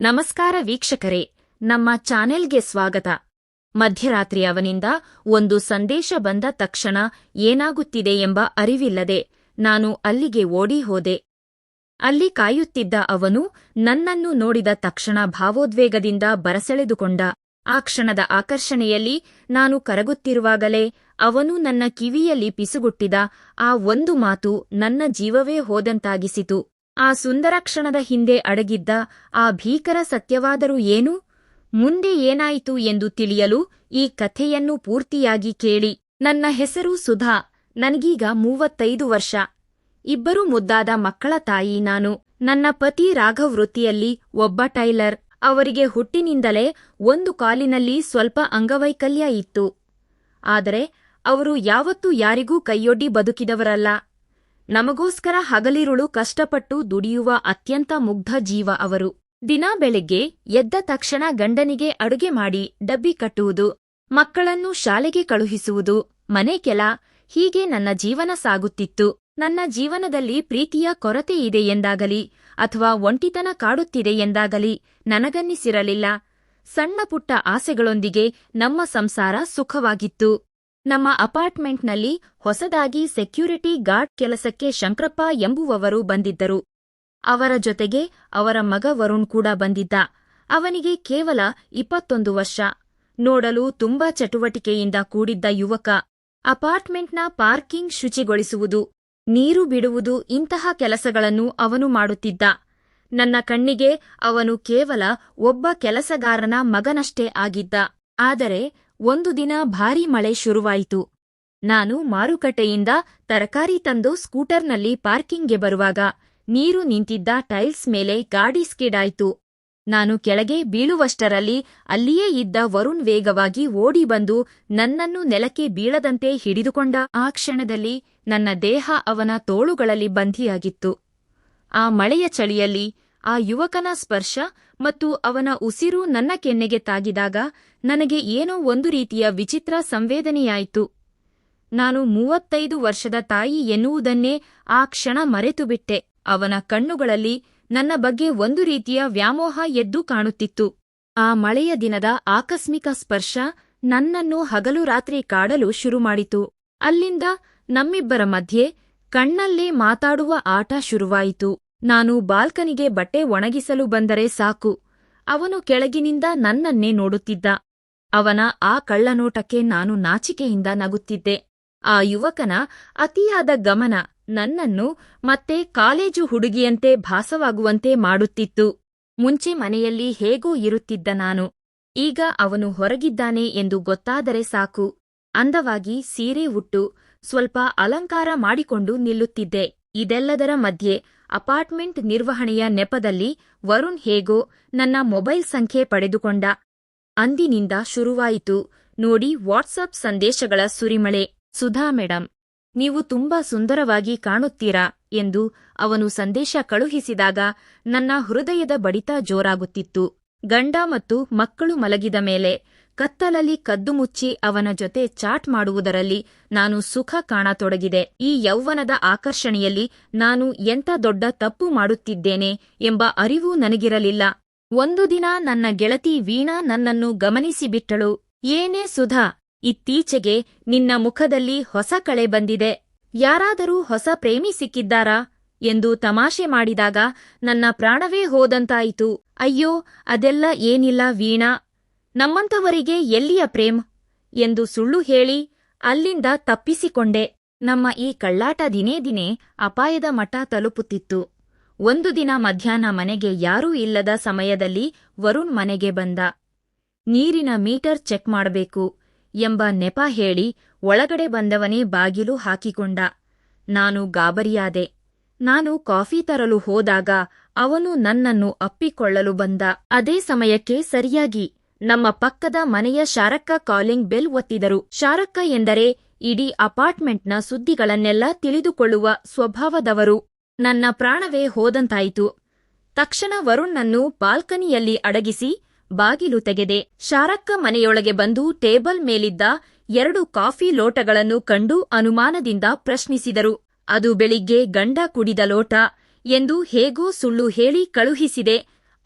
ನಮಸ್ಕಾರ ವೀಕ್ಷಕರೇ, ನಮ್ಮ ಚಾನೆಲ್ಗೆ ಸ್ವಾಗತ. ಮಧ್ಯರಾತ್ರಿ ಅವನಿಂದ ಒಂದು ಸಂದೇಶ ಬಂದ ತಕ್ಷಣ ಏನಾಗುತ್ತಿದೆ ಎಂಬ ಅರಿವಿಲ್ಲದೆ ನಾನು ಅಲ್ಲಿಗೆ ಓಡಿ ಹೋದೆ. ಅಲ್ಲಿ ಕಾಯುತ್ತಿದ್ದ ಅವನು ನನ್ನನ್ನು ನೋಡಿದ ತಕ್ಷಣ ಭಾವೋದ್ವೇಗದಿಂದ ಬರಸೆಳೆದುಕೊಂಡ. ಆ ಕ್ಷಣದ ಆಕರ್ಷಣೆಯಲ್ಲಿ ನಾನು ಕರಗುತ್ತಿರುವಾಗಲೇ ಅವನು ನನ್ನ ಕಿವಿಯಲ್ಲಿ ಪಿಸುಗುಟ್ಟಿದ ಆ ಒಂದು ಮಾತು ನನ್ನ ಜೀವವೇ ಹೋದಂತಾಗಿಸಿತು. ಆ ಸುಂದರ ಕ್ಷಣದ ಹಿಂದೆ ಅಡಗಿದ್ದ ಆ ಭೀಕರ ಸತ್ಯವಾದರೂ ಏನು? ಮುಂದೆ ಏನಾಯಿತು ಎಂದು ತಿಳಿಯಲು ಈ ಕಥೆಯನ್ನು ಪೂರ್ತಿಯಾಗಿ ಕೇಳಿ. ನನ್ನ ಹೆಸರು ಸುಧಾ. ನನಗೀಗ 35 ವರ್ಷ. ಇಬ್ಬರು ಮುದ್ದಾದ ಮಕ್ಕಳ ತಾಯಿ ನಾನು. ನನ್ನ ಪತಿ ರಾಘವ್ ವೃತ್ತಿಯಲ್ಲಿ ಒಬ್ಬ ಟೈಲರ್. ಅವರಿಗೆ ಹುಟ್ಟಿನಿಂದಲೇ ಒಂದು ಕಾಲಿನಲ್ಲಿ ಸ್ವಲ್ಪ ಅಂಗವೈಕಲ್ಯ ಇತ್ತು. ಆದರೆ ಅವರು ಯಾವತ್ತೂ ಯಾರಿಗೂ ಕೈಯೊಡ್ಡಿ ಬದುಕಿದವರಲ್ಲ. ನಮಗೋಸ್ಕರ ಹಗಲಿರುಳು ಕಷ್ಟಪಟ್ಟು ದುಡಿಯುವ ಅತ್ಯಂತ ಮುಗ್ಧ ಜೀವ ಅವರು. ದಿನಾ ಬೆಳಗ್ಗೆ ಎದ್ದ ತಕ್ಷಣ ಗಂಡನಿಗೆ ಅಡುಗೆ ಮಾಡಿ ಡಬ್ಬಿ ಕಟ್ಟುವುದು, ಮಕ್ಕಳನ್ನು ಶಾಲೆಗೆ ಕಳುಹಿಸುವುದು, ಮನೆ ಕೆಲ, ಹೀಗೆ ನನ್ನ ಜೀವನ ಸಾಗುತ್ತಿತ್ತು. ನನ್ನ ಜೀವನದಲ್ಲಿ ಪ್ರೀತಿಯ ಕೊರತೆ ಇದೆ ಎಂದಾಗಲಿ ಅಥವಾ ಒಂಟಿತನ ಕಾಡುತ್ತಿದೆ ಎಂದಾಗಲಿ ನನಗನ್ನಿಸಿರಲಿಲ್ಲ. ಸಣ್ಣ ಪುಟ್ಟ ಆಸೆಗಳೊಂದಿಗೆ ನಮ್ಮ ಸಂಸಾರ ಸುಖವಾಗಿತ್ತು. ನಮ್ಮ ಅಪಾರ್ಟ್ಮೆಂಟ್ನಲ್ಲಿ ಹೊಸದಾಗಿ ಸೆಕ್ಯೂರಿಟಿ ಗಾರ್ಡ್ ಕೆಲಸಕ್ಕೆ ಶಂಕ್ರಪ್ಪ ಎಂಬುವವರು ಬಂದಿದ್ದರು. ಅವರ ಜೊತೆಗೆ ಅವರ ಮಗ ವರುಣ್ ಕೂಡ ಬಂದಿದ್ದ. ಅವನಿಗೆ ಕೇವಲ 21 ವರ್ಷ. ನೋಡಲು ತುಂಬಾ ಚಟುವಟಿಕೆಯಿಂದ ಕೂಡಿದ್ದ ಯುವಕ. ಅಪಾರ್ಟ್ಮೆಂಟ್ನ ಪಾರ್ಕಿಂಗ್ ಶುಚಿಗೊಳಿಸುವುದು, ನೀರು ಬಿಡುವುದು ಇಂತಹ ಕೆಲಸಗಳನ್ನು ಅವನು ಮಾಡುತ್ತಿದ್ದ. ನನ್ನ ಕಣ್ಣಿಗೆ ಅವನು ಕೇವಲ ಒಬ್ಬ ಕೆಲಸಗಾರನ ಮಗನಷ್ಟೇ ಆಗಿದ್ದ. ಆದರೆ ಒಂದು ದಿನ ಭಾರೀ ಮಳೆ ಶುರುವಾಯಿತು. ನಾನು ಮಾರುಕಟ್ಟೆಯಿಂದ ತರಕಾರಿ ತಂದು ಸ್ಕೂಟರ್ನಲ್ಲಿ ಪಾರ್ಕಿಂಗ್ಗೆ ಬರುವಾಗ ನೀರು ನಿಂತಿದ್ದ ಟೈಲ್ಸ್ ಮೇಲೆ ಗಾಡಿ ಸ್ಕಿಡ್ ಆಯಿತು. ನಾನು ಕೆಳಗೆ ಬೀಳುವಷ್ಟರಲ್ಲಿ ಅಲ್ಲಿಯೇ ಇದ್ದ ವರುಣ್ ವೇಗವಾಗಿ ಓಡಿ ಬಂದು ನನ್ನನ್ನು ನೆಲಕ್ಕೆ ಬೀಳದಂತೆ ಹಿಡಿದುಕೊಂಡ. ಆ ಕ್ಷಣದಲ್ಲಿ ನನ್ನ ದೇಹ ಅವನ ತೋಳುಗಳಲ್ಲಿ ಬಂಧಿಯಾಗಿತ್ತು. ಆ ಮಳೆಯ ಚಳಿಯಲ್ಲಿ ಆ ಯುವಕನ ಸ್ಪರ್ಶ ಮತ್ತು ಅವನ ಉಸಿರು ನನ್ನ ಕೆನ್ನೆಗೆ ತಾಗಿದಾಗ ನನಗೆ ಏನೋ ಒಂದು ರೀತಿಯ ವಿಚಿತ್ರ ಸಂವೇದನೆಯಾಯಿತು. ನಾನು 35 ವರ್ಷದ ತಾಯಿ ಎನ್ನುವುದನ್ನೇ ಆ ಕ್ಷಣ ಮರೆತುಬಿಟ್ಟೆ. ಅವನ ಕಣ್ಣುಗಳಲ್ಲಿ ನನ್ನ ಬಗ್ಗೆ ಒಂದು ರೀತಿಯ ವ್ಯಾಮೋಹ ಎದ್ದು ಕಾಣುತ್ತಿತ್ತು. ಆ ಮಳೆಯ ದಿನದ ಆಕಸ್ಮಿಕ ಸ್ಪರ್ಶ ನನ್ನನ್ನು ಹಗಲು ರಾತ್ರಿ ಕಾಡಲು ಶುರುಮಾಡಿತು. ಅಲ್ಲಿಂದ ನಮ್ಮಿಬ್ಬರ ಮಧ್ಯೆ ಕಣ್ಣಲ್ಲೇ ಮಾತಾಡುವ ಆಟ ಶುರುವಾಯಿತು. ನಾನು ಬಾಲ್ಕನಿಗೆ ಬಟ್ಟೆ ಒಣಗಿಸಲು ಬಂದರೆ ಸಾಕು, ಅವನು ಕೆಳಗಿನಿಂದ ನನ್ನನ್ನೇ ನೋಡುತ್ತಿದ್ದ. ಅವನ ಆ ಕಳ್ಳನೋಟಕ್ಕೆ ನಾನು ನಾಚಿಕೆಯಿಂದ ನಗುತ್ತಿದ್ದೆ. ಆ ಯುವಕನ ಅತಿಯಾದ ಗಮನ ನನ್ನನ್ನು ಮತ್ತೆ ಕಾಲೇಜು ಹುಡುಗಿಯಂತೆ ಭಾಸವಾಗುವಂತೆ ಮಾಡುತ್ತಿತ್ತು. ಮುಂಚೆ ಮನೆಯಲ್ಲಿ ಹೇಗೋ ಇರುತ್ತಿದ್ದ ನಾನು. ಈಗ ಅವನು ಹೊರಗಿದ್ದಾನೆ ಎಂದು ಗೊತ್ತಾದರೆ ಸಾಕು, ಅಂದವಾಗಿ ಸೀರೆ ಉಟ್ಟು ಸ್ವಲ್ಪ ಅಲಂಕಾರ ಮಾಡಿಕೊಂಡು ನಿಲ್ಲುತ್ತಿದ್ದೆ. ಇದೆಲ್ಲದರ ಮಧ್ಯೆ ಅಪಾರ್ಟ್ಮೆಂಟ್ ನಿರ್ವಹಣೆಯ ನೆಪದಲ್ಲಿ ವರುಣ್ ಹೇಗೋ ನನ್ನ ಮೊಬೈಲ್ ಸಂಖ್ಯೆ ಪಡೆದುಕೊಂಡ. ಅಂದಿನಿಂದ ಶುರುವಾಯಿತು ನೋಡಿ ವಾಟ್ಸಪ್ ಸಂದೇಶಗಳ ಸುರಿಮಳೆ. ಸುಧಾ ಮೇಡಂ, ನೀವು ತುಂಬಾ ಸುಂದರವಾಗಿ ಕಾಣುತ್ತೀರಾ ಎಂದು ಅವನು ಸಂದೇಶ ಕಳುಹಿಸಿದಾಗ ನನ್ನ ಹೃದಯದ ಬಡಿತ ಜೋರಾಗುತ್ತಿತ್ತು. ಗಂಡ ಮತ್ತು ಮಕ್ಕಳು ಮಲಗಿದ ಮೇಲೆ ಕತ್ತಲಲ್ಲಿ ಕದ್ದುಮುಚ್ಚಿ ಅವನ ಜೊತೆ ಚಾಟ್ ಮಾಡುವುದರಲ್ಲಿ ನಾನು ಸುಖ ಕಾಣತೊಡಗಿದೆ. ಈ ಯೌವನದ ಆಕರ್ಷಣೆಯಲ್ಲಿ ನಾನು ಎಂಥ ದೊಡ್ಡ ತಪ್ಪು ಮಾಡುತ್ತಿದ್ದೇನೆ ಎಂಬ ಅರಿವು ನನಗಿರಲಿಲ್ಲ. ಒಂದು ದಿನ ನನ್ನ ಗೆಳತಿ ವೀಣಾ ನನ್ನನ್ನು ಗಮನಿಸಿಬಿಟ್ಟಳು. ಏನೇ ಸುಧಾ, ಇತ್ತೀಚೆಗೆ ನಿನ್ನ ಮುಖದಲ್ಲಿ ಹೊಸ ಕಳೆ ಬಂದಿದೆ. ಯಾರಾದರೂ ಹೊಸ ಪ್ರೇಮಿ ಸಿಕ್ಕಿದ್ದಾರಾ ಎಂದು ತಮಾಷೆ ಮಾಡಿದಾಗ ನನ್ನ ಪ್ರಾಣವೇ ಹೋದಂತಾಯಿತು. ಅಯ್ಯೋ, ಅದೆಲ್ಲ ಏನಿಲ್ಲ ವೀಣಾ, ನಮ್ಮಂಥವರಿಗೆ ಎಲ್ಲಿಯ ಪ್ರೇಮ್ ಎಂದು ಸುಳ್ಳು ಹೇಳಿ ಅಲ್ಲಿಂದ ತಪ್ಪಿಸಿಕೊಂಡೆ. ನಮ್ಮ ಈ ಕಳ್ಳಾಟ ದಿನೇ ದಿನೇ ಅಪಾಯದ ಮಟ್ಟ ತಲುಪುತ್ತಿತ್ತು. ಒಂದು ದಿನ ಮಧ್ಯಾಹ್ನ ಮನೆಗೆ ಯಾರೂ ಇಲ್ಲದ ಸಮಯದಲ್ಲಿ ವರುಣ್ ಮನೆಗೆ ಬಂದ. ನೀರಿನ ಮೀಟರ್ ಚೆಕ್ ಮಾಡಬೇಕು ಎಂಬ ನೆಪ ಹೇಳಿ ಒಳಗಡೆ ಬಂದವನೇ ಬಾಗಿಲು ಹಾಕಿಕೊಂಡ. ನಾನು ಗಾಬರಿಯಾದೆ. ನಾನು ಕಾಫಿ ತರಲು ಹೋದಾಗ ಅವನು ನನ್ನನ್ನು ಅಪ್ಪಿಕೊಳ್ಳಲು ಬಂದ. ಅದೇ ಸಮಯಕ್ಕೆ ಸರಿಯಾಗಿ ನಮ್ಮ ಪಕ್ಕದ ಮನೆಯ ಶಾರಕ್ಕ ಕಾಲಿಂಗ್ ಬೆಲ್ ಒತ್ತಿದರು. ಶಾರಕ್ಕ ಎಂದರೆ ಇಡೀ ಅಪಾರ್ಟ್ಮೆಂಟ್ನ ಸುದ್ದಿಗಳನ್ನೆಲ್ಲ ತಿಳಿದುಕೊಳ್ಳುವ ಸ್ವಭಾವದವರು. ನನ್ನ ಪ್ರಾಣವೇ ಹೋದಂತಾಯಿತು. ತಕ್ಷಣ ವರುಣ್ಣನ್ನು ಬಾಲ್ಕನಿಯಲ್ಲಿ ಅಡಗಿಸಿ ಬಾಗಿಲು ತೆಗೆದೆ. ಶಾರಕ್ಕ ಮನೆಯೊಳಗೆ ಬಂದು ಟೇಬಲ್ ಮೇಲಿದ್ದ 2 ಕಾಫಿ ಲೋಟಗಳನ್ನು ಕಂಡು ಅನುಮಾನದಿಂದ ಪ್ರಶ್ನಿಸಿದರು. ಅದು ಬೆಳಿಗ್ಗೆ ಗಂಡ ಕುಡಿದ ಲೋಟ ಎಂದು ಹೇಗೋ ಸುಳ್ಳು ಹೇಳಿ ಕಳುಹಿಸಿದೆ.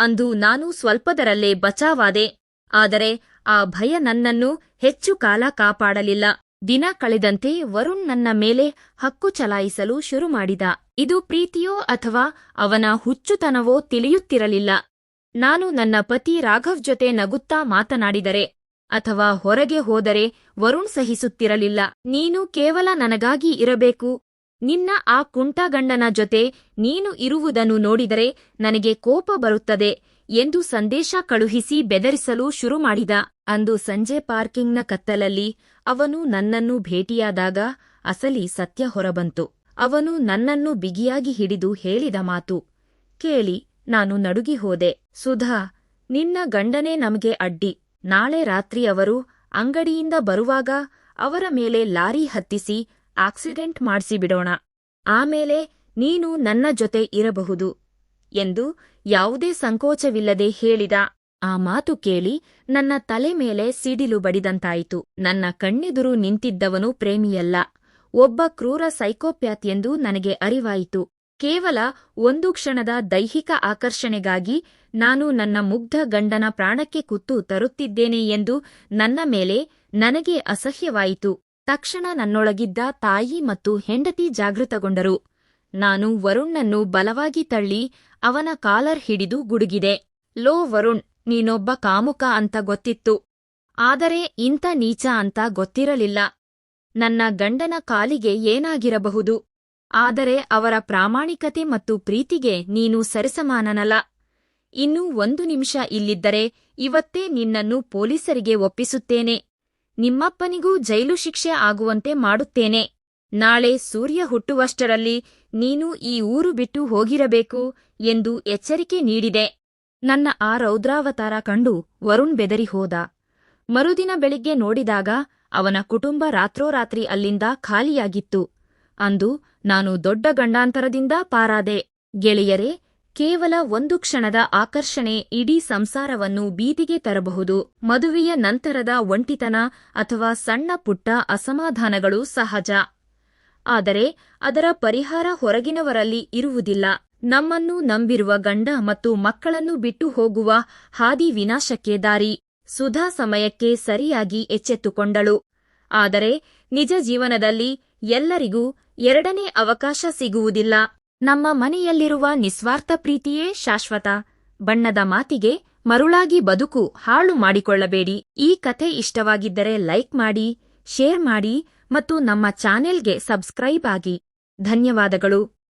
ಅಂದು ನಾನು ಸ್ವಲ್ಪದರಲ್ಲೇ ಬಚಾವಾದೆ. ಆದರೆ ಆ ಭಯ ನನ್ನನ್ನು ಹೆಚ್ಚು ಕಾಲ ಕಾಪಾಡಲಿಲ್ಲ. ದಿನ ಕಳೆದಂತೆ ವರುಣ್ ನನ್ನ ಮೇಲೆ ಹಕ್ಕು ಚಲಾಯಿಸಲು ಶುರುಮಾಡಿದ. ಇದು ಪ್ರೀತಿಯೋ ಅಥವಾ ಅವನ ಹುಚ್ಚುತನವೋ ತಿಳಿಯುತ್ತಿರಲಿಲ್ಲ. ನಾನು ನನ್ನ ಪತಿ ರಾಘವ್ ಜೊತೆ ನಗುತ್ತಾ ಮಾತನಾಡಿದರೆ ಅಥವಾ ಹೊರಗೆ ಹೋದರೆ ವರುಣ್ ಸಹಿಸುತ್ತಿರಲಿಲ್ಲ. ನೀನು ಕೇವಲ ನನಗಾಗಿ ಇರಬೇಕು. ನಿನ್ನ ಆ ಕುಂಟಗಂಡನ ಜೊತೆ ನೀನು ಇರುವುದನ್ನು ನೋಡಿದರೆ ನನಗೆ ಕೋಪ ಬರುತ್ತದೆ ಎಂದು ಸಂದೇಶ ಕಳುಹಿಸಿ ಬೆದರಿಸಲು ಶುರುಮಾಡಿದ. ಅಂದು ಸಂಜೆ ಪಾರ್ಕಿಂಗ್ನ ಕತ್ತಲಲ್ಲಿ ಅವನು ನನ್ನನ್ನು ಭೇಟಿಯಾದಾಗ ಅಸಲಿ ಸತ್ಯ ಹೊರಬಂತು. ಅವನು ನನ್ನನ್ನು ಬಿಗಿಯಾಗಿ ಹಿಡಿದು ಹೇಳಿದ ಮಾತು ಕೇಳಿ ನಾನು ನಡುಗಿ ಹೋದೆ. ಸುಧಾ, ನಿನ್ನ ಗಂಡನೇ ನಮಗೆ ಅಡ್ಡಿ. ನಾಳೆ ರಾತ್ರಿ ಅವರು ಅಂಗಡಿಯಿಂದ ಬರುವಾಗ ಅವರ ಮೇಲೆ ಲಾರಿ ಹತ್ತಿಸಿ ಆಕ್ಸಿಡೆಂಟ್ ಮಾಡಿಸಿಬಿಡೋಣ. ಆಮೇಲೆ ನೀನು ನನ್ನ ಜೊತೆ ಇರಬಹುದು ಎಂದು ಯಾವುದೇ ಸಂಕೋಚವಿಲ್ಲದೆ ಹೇಳಿದ. ಆ ಮಾತು ಕೇಳಿ ನನ್ನ ತಲೆ ಮೇಲೆ ಸಿಡಿಲು ಬಡಿದಂತಾಯಿತು. ನನ್ನ ಕಣ್ಣೆದುರು ನಿಂತಿದ್ದವನು ಪ್ರೇಮಿಯಲ್ಲ, ಒಬ್ಬ ಕ್ರೂರ ಸೈಕೋಪ್ಯಾತ್ ಎಂದು ನನಗೆ ಅರಿವಾಯಿತು. ಕೇವಲ ಒಂದು ಕ್ಷಣದ ದೈಹಿಕ ಆಕರ್ಷಣೆಗಾಗಿ ನಾನು ನನ್ನ ಮುಗ್ಧ ಗಂಡನ ಪ್ರಾಣಕ್ಕೆ ಕುತ್ತು ತರುತ್ತಿದ್ದೇನೆ ಎಂದು ನನ್ನ ಮೇಲೆ ನನಗೆ ಅಸಹ್ಯವಾಯಿತು. ತಕ್ಷಣ ನನ್ನೊಳಗಿದ್ದ ತಾಯಿ ಮತ್ತು ಹೆಂಡತಿ ಜಾಗೃತಗೊಂಡರು. ನಾನು ವರುಣ್ಣನ್ನು ಬಲವಾಗಿ ತಳ್ಳಿ ಅವನ ಕಾಲರ್ ಹಿಡಿದು ಗುಡುಗಿದೆ. ಲೋ ವರುಣ್, ನೀನೊಬ್ಬ ಕಾಮುಕ ಅಂತ ಗೊತ್ತಿತ್ತು. ಆದರೆ ಇಂಥ ನೀಚ ಅಂತ ಗೊತ್ತಿರಲಿಲ್ಲ. ನನ್ನ ಗಂಡನ ಕಾಲಿಗೆ ಏನಾಗಿರಬಹುದು, ಆದರೆ ಅವರ ಪ್ರಾಮಾಣಿಕತೆ ಮತ್ತು ಪ್ರೀತಿಗೆ ನೀನು ಸರಿಸಮಾನನಲ್ಲ. ಇನ್ನೂ 1 ನಿಮಿಷ ಇಲ್ಲಿದ್ದರೆ ಇವತ್ತೇ ನಿನ್ನನ್ನು ಪೊಲೀಸರಿಗೆ ಒಪ್ಪಿಸುತ್ತೇನೆ. ನಿಮ್ಮಪ್ಪನಿಗೂ ಜೈಲು ಶಿಕ್ಷೆ ಆಗುವಂತೆ ಮಾಡುತ್ತೇನೆ. ನಾಳೆ ಸೂರ್ಯ ಹುಟ್ಟುವಷ್ಟರಲ್ಲಿ ನೀನು ಈ ಊರು ಬಿಟ್ಟು ಹೋಗಿರಬೇಕು ಎಂದು ಎಚ್ಚರಿಕೆ ನೀಡಿದೆ. ನನ್ನ ಆ ರೌದ್ರಾವತಾರ ಕಂಡು ವರುಣ್ ಬೆದರಿ ಹೋದ. ಮರುದಿನ ಬೆಳಿಗ್ಗೆ ನೋಡಿದಾಗ ಅವನ ಕುಟುಂಬ ರಾತ್ರೋರಾತ್ರಿ ಅಲ್ಲಿಂದ ಖಾಲಿಯಾಗಿತ್ತು. ಅಂದು ನಾನು ದೊಡ್ಡ ಗಂಡಾಂತರದಿಂದ ಪಾರಾದೆ. ಗೆಳೆಯರೇ, ಕೇವಲ 1 ಕ್ಷಣದ ಆಕರ್ಷಣೆ ಇಡೀ ಸಂಸಾರವನ್ನು ಬೀದಿಗೆ ತರಬಹುದು. ಮದುವೆಯ ನಂತರದ ಒಂಟಿತನ ಅಥವಾ ಸಣ್ಣ ಪುಟ್ಟ ಅಸಮಾಧಾನಗಳು ಸಹಜ. ಆದರೆ ಅದರ ಪರಿಹಾರ ಹೊರಗಿನವರಲ್ಲಿ ಇರುವುದಿಲ್ಲ. ನಮ್ಮನ್ನು ನಂಬಿರುವ ಗಂಡ ಮತ್ತು ಮಕ್ಕಳನ್ನು ಬಿಟ್ಟು ಹೋಗುವ ಹಾದಿ ವಿನಾಶಕ್ಕೆ ದಾರಿ. ಸುಧಾ ಸಮಯಕ್ಕೆ ಸರಿಯಾಗಿ ಎಚ್ಚೆತ್ತುಕೊಂಡಳು. ಆದರೆ ನಿಜ ಜೀವನದಲ್ಲಿ ಎಲ್ಲರಿಗೂ 2ನೇ ಅವಕಾಶ ಸಿಗುವುದಿಲ್ಲ. ನಮ್ಮ ಮನೆಯಲ್ಲಿರುವ ನಿಸ್ವಾರ್ಥ ಪ್ರೀತಿಯೇ ಶಾಶ್ವತ. ಬಣ್ಣದ ಮಾತಿಗೆ ಮರುಳಾಗಿ ಬದುಕು ಹಾಳು ಮಾಡಿಕೊಳ್ಳಬೇಡಿ. ಈ ಕಥೆ ಇಷ್ಟವಾಗಿದ್ದರೆ ಲೈಕ್ ಮಾಡಿ, ಶೇರ್ ಮಾಡಿ ಮತ್ತು ನಮ್ಮ ಚಾನೆಲ್ಗೆ ಸಬ್ಸ್ಕ್ರೈಬ್ ಆಗಿ. ಧನ್ಯವಾದಗಳು.